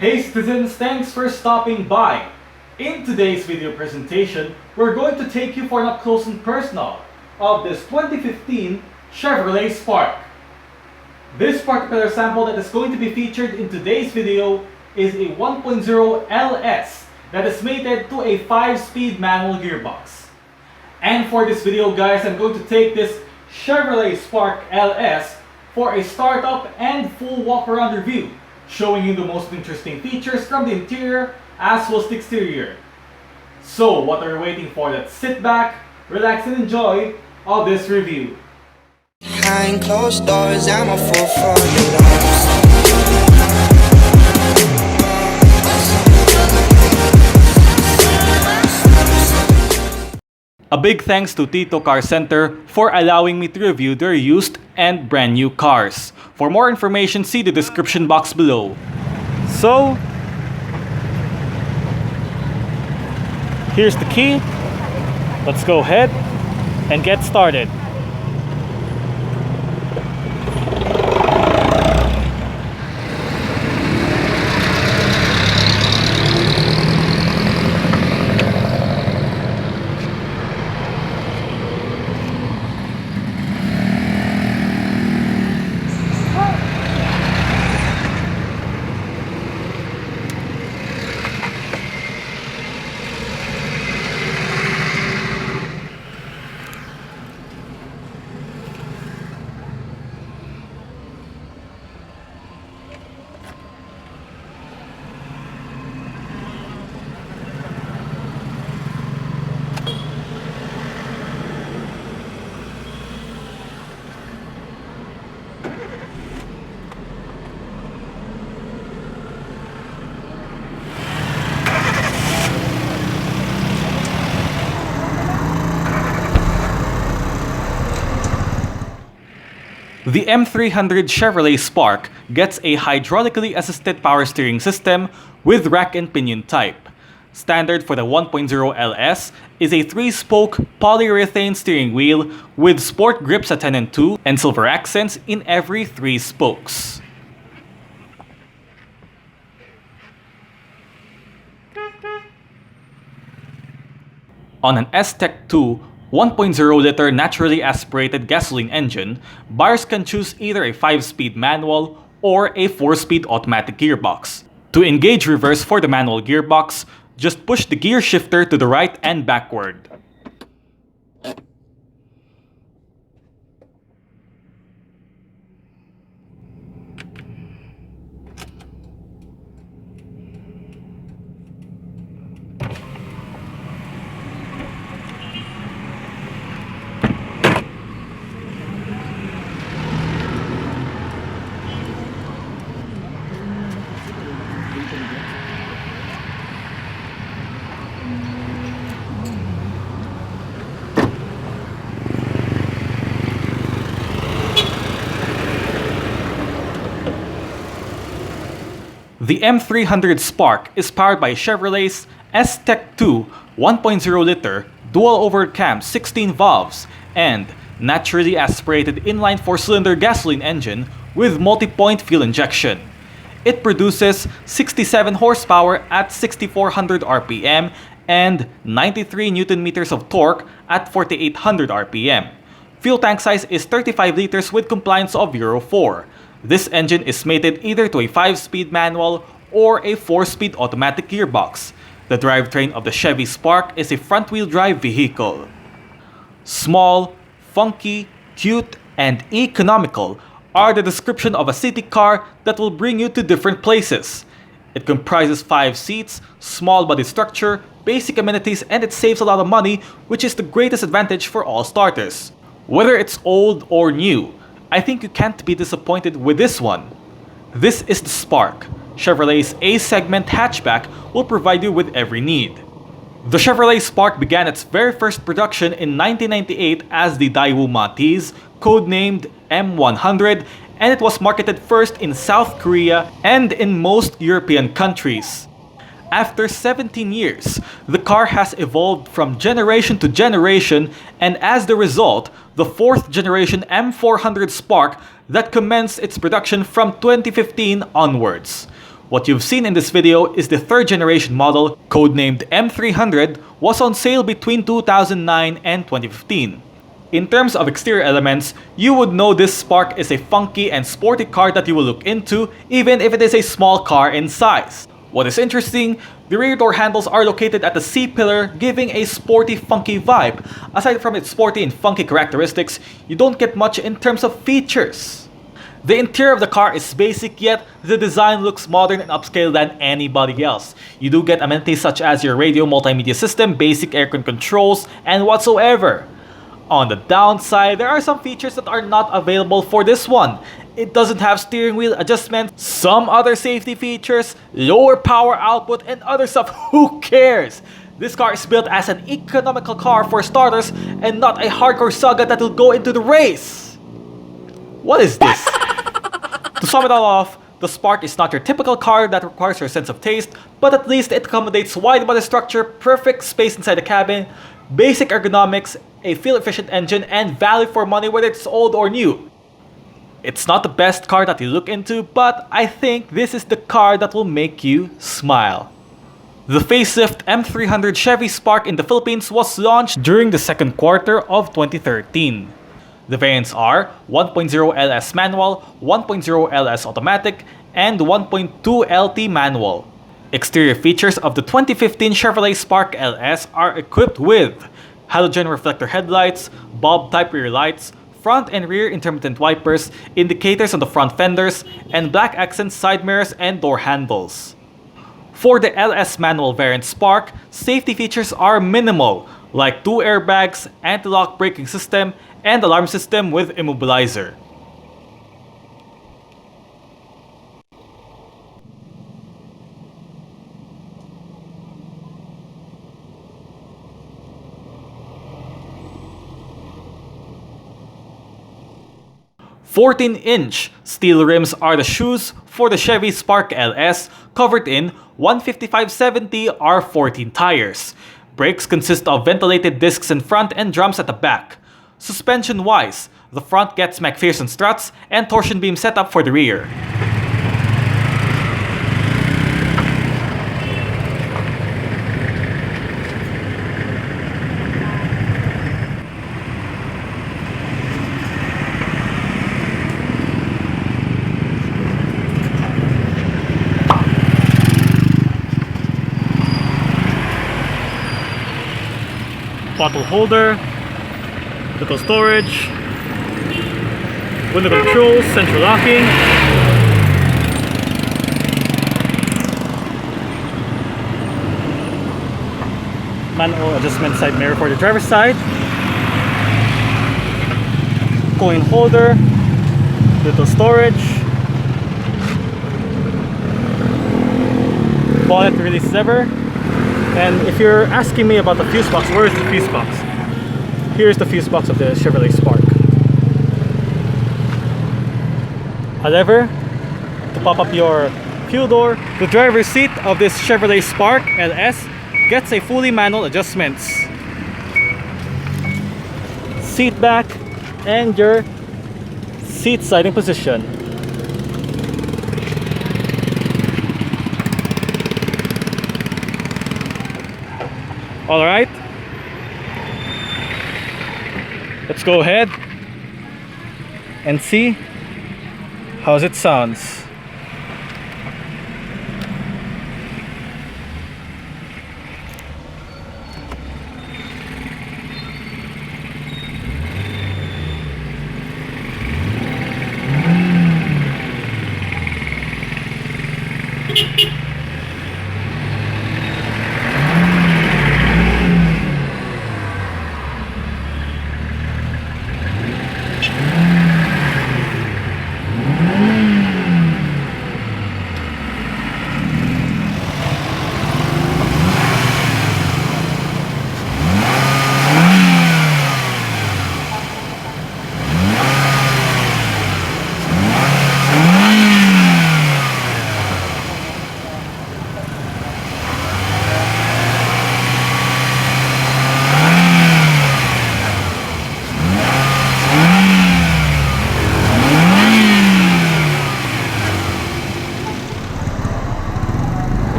Hey citizens, thanks for stopping by. In today's video presentation, we're going to take you for an up close and personal of this 2015 Chevrolet Spark. This particular sample that is going to be featured in today's video is a 1.0 LS that is mated to a 5-speed manual gearbox. And for this video guys, I'm going to take this Chevrolet Spark LS for a startup and full walk-around review, showing you the most interesting features from the interior as well as the exterior. So what are you waiting for? Let's sit back, relax and enjoy of this review. Behind closed doors, I'm a fool for your love. A big thanks to Tito Car Center for allowing me to review their used and brand new cars. For more information, see the description box below. So, here's the key. Let's go ahead and get started. The M300 Chevrolet Spark gets a hydraulically assisted power steering system with rack and pinion type. Standard for the 1.0 LS is a 3-spoke polyurethane steering wheel with sport grips at 10 and 2 and silver accents in every 3 spokes. On an S-Tech 2 1.0-liter naturally aspirated gasoline engine, buyers can choose either a 5-speed manual or a 4-speed automatic gearbox. To engage reverse for the manual gearbox, just push the gear shifter to the right and backward. The M300 Spark is powered by Chevrolet's S-Tech 2 1.0-liter dual-overhead cam 16 valves and naturally aspirated inline 4-cylinder gasoline engine with multi-point fuel injection. It produces 67 horsepower at 6,400 RPM and 93 Nm of torque at 4,800 RPM. Fuel tank size is 35 liters with compliance of Euro 4. This engine is mated either to a 5-speed manual or a 4-speed automatic gearbox. The drivetrain of the Chevy Spark is a front-wheel drive vehicle. Small, funky, cute, and economical are the description of a city car that will bring you to different places. It comprises 5 seats, small body structure, basic amenities, and it saves a lot of money, which is the greatest advantage for all starters. Whether it's old or new, I think you can't be disappointed with this one. This is the Spark. Chevrolet's A-segment hatchback will provide you with every need. The Chevrolet Spark began its very first production in 1998 as the Daewoo Matiz, codenamed M100, and it was marketed first in South Korea and in most European countries. After 17 years, the car has evolved from generation to generation, and as the result, the 4th generation M400 Spark that commenced its production from 2015 onwards. What you've seen in this video is the 3rd generation model, codenamed M300, was on sale between 2009 and 2015. In terms of exterior elements, you would know this Spark is a funky and sporty car that you will look into even if it is a small car in size. What is interesting, the rear door handles are located at the C-pillar, giving a sporty funky vibe. Aside from its sporty and funky characteristics, you don't get much in terms of features. The interior of the car is basic, yet the design looks modern and upscale than anybody else. You do get amenities such as your radio multimedia system, basic aircon controls, and whatsoever. On the downside, there are some features that are not available for this one. It doesn't have steering wheel adjustment, some other safety features, lower power output, and other stuff. Who cares? This car is built as an economical car for starters and not a hardcore saga that will go into the race. What is this? To sum it all off, the Spark is not your typical car that requires your sense of taste, but at least it accommodates wide body structure, perfect space inside the cabin, basic ergonomics, a fuel-efficient engine, and value for money whether it's old or new. It's not the best car that you look into, but I think this is the car that will make you smile. The facelift M300 Chevy Spark in the Philippines was launched during the second quarter of 2013. The variants are 1.0 LS manual, 1.0 LS automatic, and 1.2 LT manual. Exterior features of the 2015 Chevrolet Spark LS are equipped with halogen reflector headlights, bulb-type rear lights, front and rear intermittent wipers, indicators on the front fenders, and black accent side mirrors and door handles. For the LS manual variant Spark, safety features are minimal, like 2 airbags, anti-lock braking system, and alarm system with immobilizer. "14-inch" steel rims are the shoes for the Chevy Spark LS, covered in 155/70 R14 tires. Brakes consist of ventilated discs in front and drums at the back. Suspension-wise, the front gets McPherson struts and torsion beam setup for the rear. Bottle holder, little storage, window controls, central locking, manual adjustment side mirror for the driver's side, coin holder, little storage, bonnet release lever. And if you're asking me about the fuse box, where is the fuse box? Here's the fuse box of the Chevrolet Spark. A lever to pop up your fuel door. The driver's seat of this Chevrolet Spark LS gets a fully manual adjustments. Seat back and your seat sliding position. All right, let's go ahead and see how it sounds.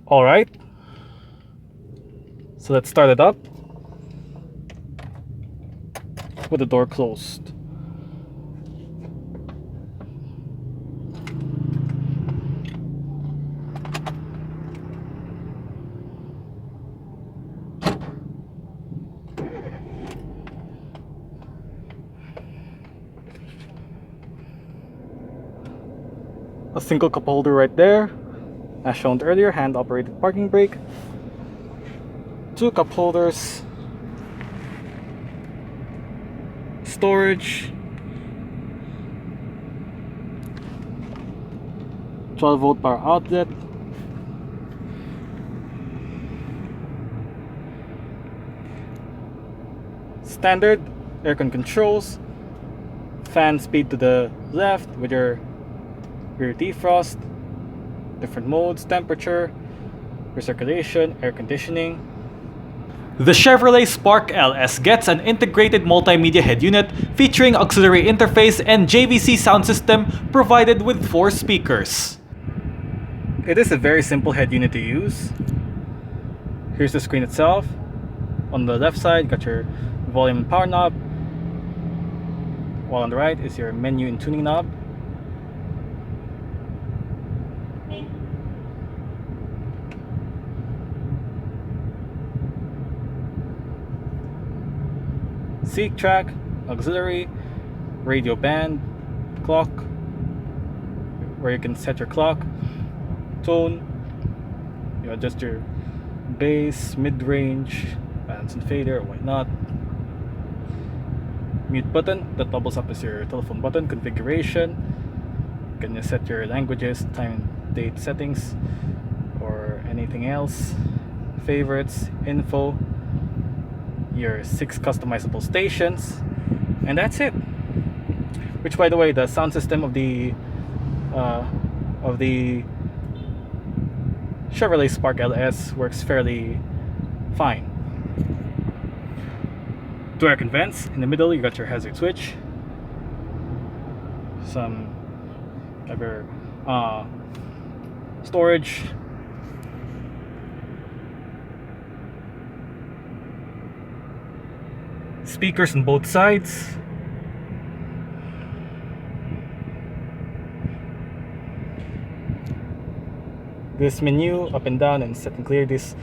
Alright, so let's start it up with the door closed. A single cup holder right there, as shown earlier, hand operated parking brake. 2 cup holders, storage, 12-volt power outlet, standard aircon controls, fan speed to the left with your rear defrost, different modes, temperature, recirculation, air conditioning. The Chevrolet Spark LS gets an integrated multimedia head unit featuring auxiliary interface and JVC sound system provided with 4 speakers. It is a very simple head unit to use. Here's the screen itself. On the left side, you got your volume and power knob, while on the right is your menu and tuning knob. Seat track, auxiliary, radio band, clock, where you can set your clock, tone, you adjust your bass, mid-range, balance and fader, or whatnot. Mute button that doubles up as your telephone button. Configuration, you can set your languages, time and date settings, or anything else. Favorites, info, your 6 customizable stations, and that's it. Which, by the way, the sound system of the Chevrolet Spark LS works fairly fine. 2 air vents. In the middle, you got your hazard switch, some other storage, speakers on both sides, this menu up and down and set and clear. These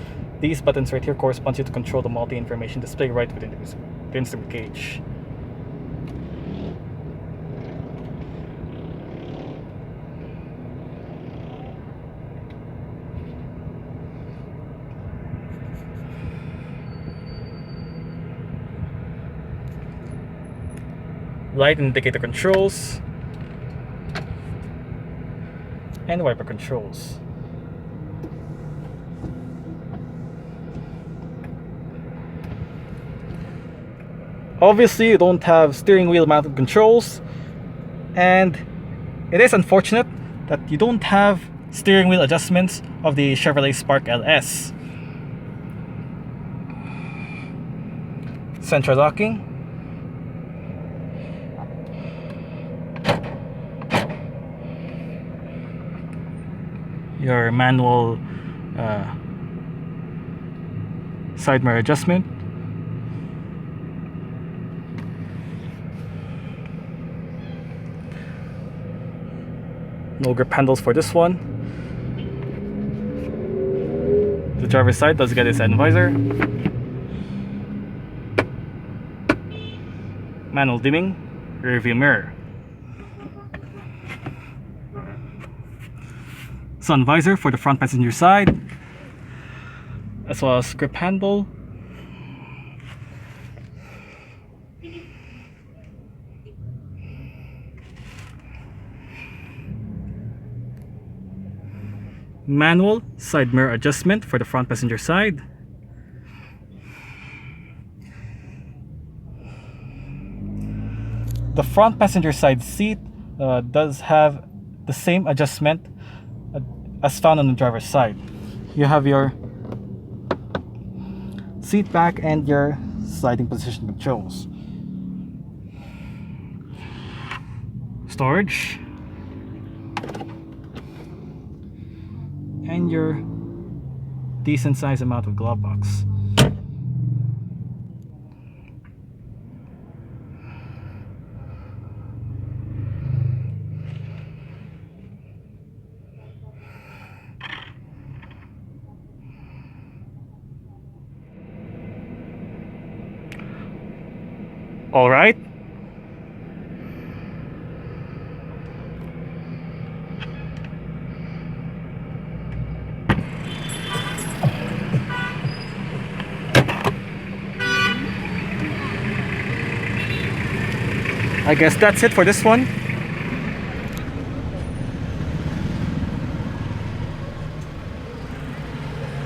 buttons right here correspond you to control the multi-information display right within the instrument gauge. Light indicator controls and wiper controls. Obviously, you don't have steering wheel mounted controls, and it is unfortunate that you don't have steering wheel adjustments of the Chevrolet Spark LS. Central locking, your manual side mirror adjustment, no grip handles for this one. The driver's side does get its head and visor, manual dimming, rear view mirror, sun visor for the front passenger side, as well as grip handle, manual side mirror adjustment for the front passenger side, the front passenger side seat does have the same adjustment as found on the driver's side. You have your seat back and your sliding position controls, storage, and your decent size amount of glove box. All right. I guess that's it for this one.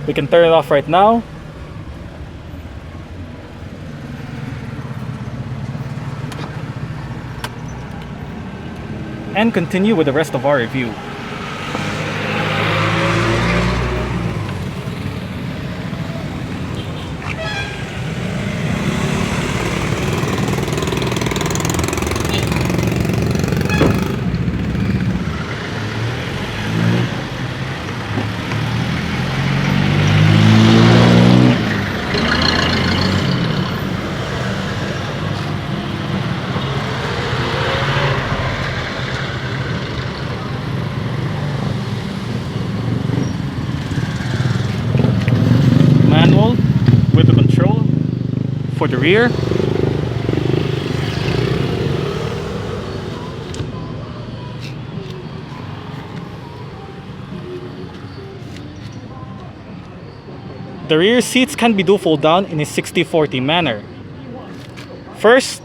We can turn it off right now. And continue with the rest of our review. Manual with the control for the rear. The rear seats can be do fold down in a 60-40 manner. First,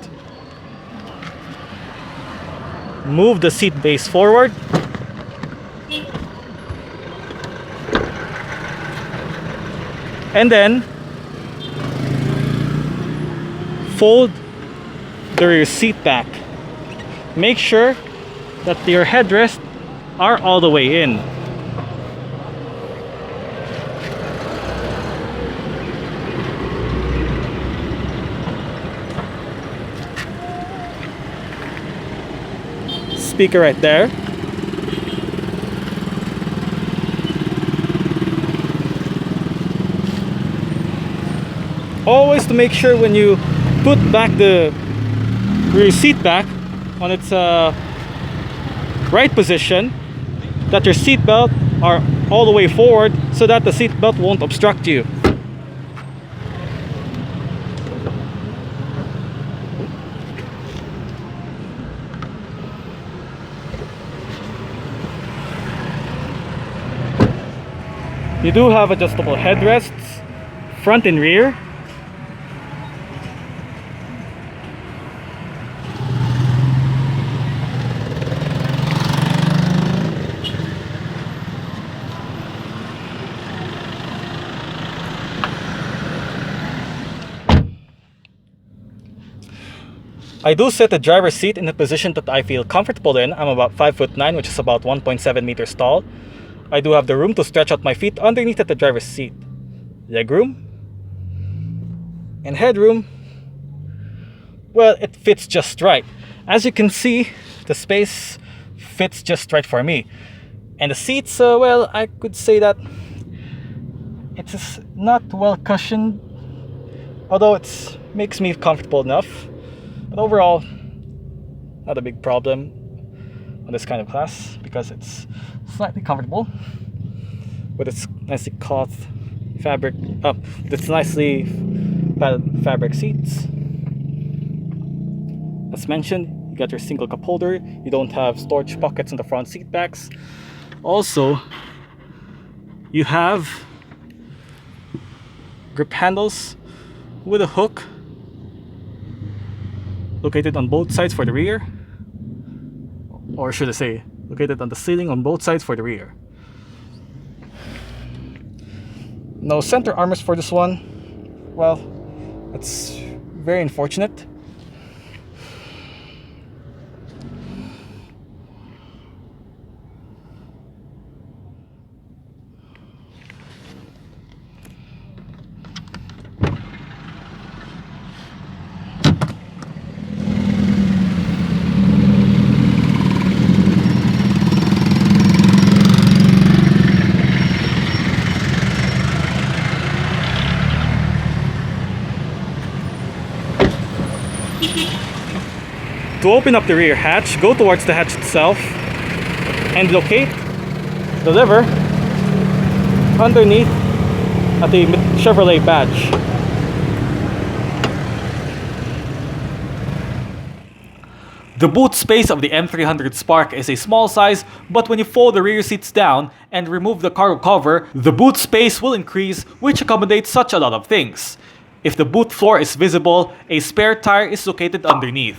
move the seat base forward. And then fold the rear seat back. Make sure that your headrests are all the way in. Speaker right there. Always to make sure when you put back the rear seat back on its right position, that your seat belt are all the way forward so that the seat belt won't obstruct you. You do have adjustable headrests, front and rear. I do set the driver's seat in a position that I feel comfortable in. I'm about 5'9", which is about 1.7 meters tall. I do have the room to stretch out my feet underneath at the driver's seat. Legroom and headroom, well, it fits just right. As you can see, the space fits just right for me. And the seats, well, I could say that it's not well cushioned, although it makes me comfortable enough. But overall, not a big problem on this kind of class because it's slightly comfortable with its nicely cloth fabric, its nicely padded fabric seats. As mentioned, you got your single cup holder. You don't have storage pockets on the front seat backs. Also, you have grip handles with a hook located on both sides for the rear, or should I say located on the ceiling on both sides for the rear. No center armrest for this one. Well, that's very unfortunate. To open up the rear hatch, go towards the hatch itself and locate the lever underneath at the Chevrolet badge. The boot space of the M300 Spark is a small size, but when you fold the rear seats down and remove the cargo cover, the boot space will increase, which accommodates such a lot of things. If the boot floor is visible, a spare tire is located underneath.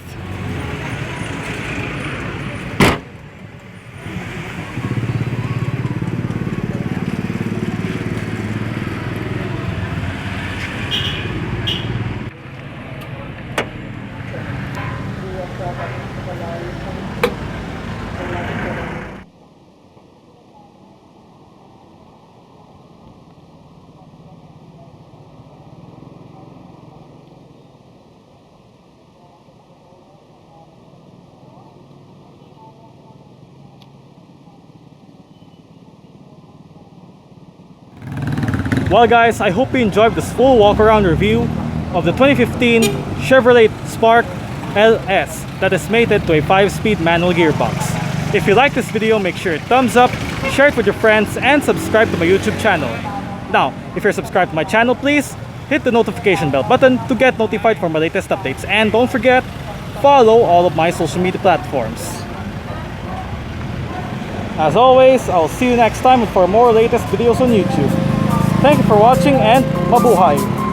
Well guys, I hope you enjoyed this full walk-around review of the 2015 Chevrolet Spark LS that is mated to a 5-speed manual gearbox. If you like this video, make sure to thumbs up, share it with your friends, and subscribe to my YouTube channel. Now, if you're subscribed to my channel, please hit the notification bell button to get notified for my latest updates. And don't forget, follow all of my social media platforms. As always, I'll see you next time for more latest videos on YouTube. Thank you for watching and mabuhay!